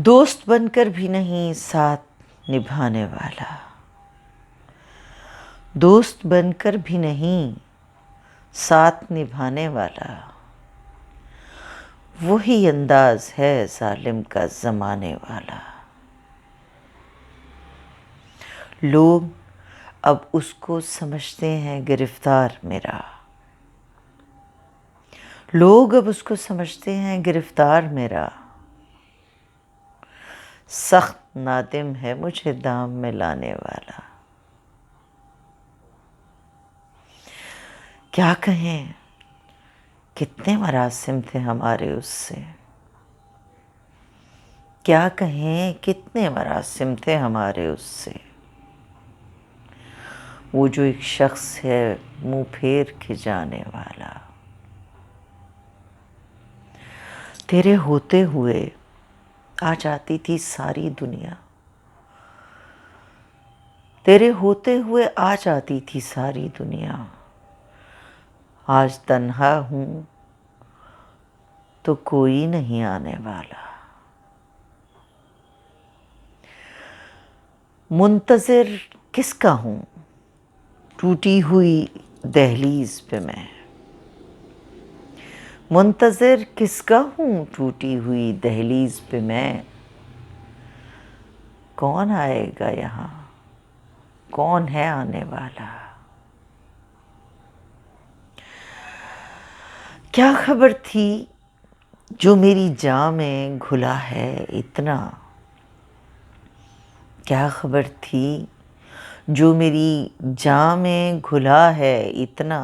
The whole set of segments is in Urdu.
دوست بن کر بھی نہیں ساتھ نبھانے والا، دوست بن کر بھی نہیں ساتھ نبھانے والا، وہی انداز ہے ظالم کا زمانے والا۔ لوگ اب اس کو سمجھتے ہیں گرفتار میرا، لوگ اب اس کو سمجھتے ہیں گرفتار میرا، سخت نادم ہے مجھے دام میں لانے والا۔ کیا کہیں، کتنے مراسم تھے ہمارے اس سے، کیا کہیں کتنے مراسم تھے ہمارے اس سے۔ وہ جو ایک شخص ہے منہ پھیر کے جانے والا، تیرے ہوتے ہوئے آ جاتی تھی ساری دنیا، تیرے ہوتے ہوئے آ جاتی تھی ساری دنیا، آج تنہا ہوں تو کوئی نہیں آنے والا۔ منتظر کس کا ہوں ٹوٹی ہوئی دہلیز پہ میں، منتظر کس کا ہوں ٹوٹی ہوئی دہلیز پہ میں، کون آئے گا یہاں، کون ہے آنے والا۔ کیا خبر تھی جو میری جاں میں گھلا ہے اتنا، کیا خبر تھی جو میری جاں میں گھلا ہے اتنا،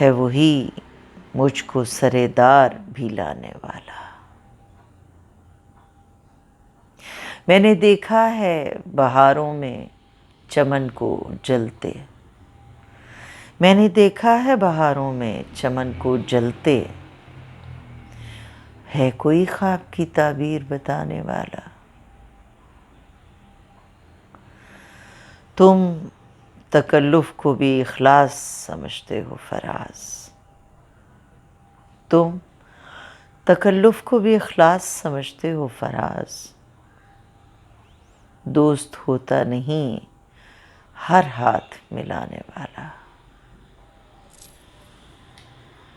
ہے وہی مجھ کو سرے دار بھی لانے والا۔ میں نے دیکھا ہے بہاروں میں چمن کو جلتے، میں نے دیکھا ہے بہاروں میں چمن کو جلتے، ہے کوئی خواب کی تعبیر بتانے والا۔ تم تکلف کو بھی اخلاص سمجھتے ہو فراز، تم تکلف کو بھی اخلاص سمجھتے ہو فراز، دوست ہوتا نہیں ہر ہاتھ ملانے والا۔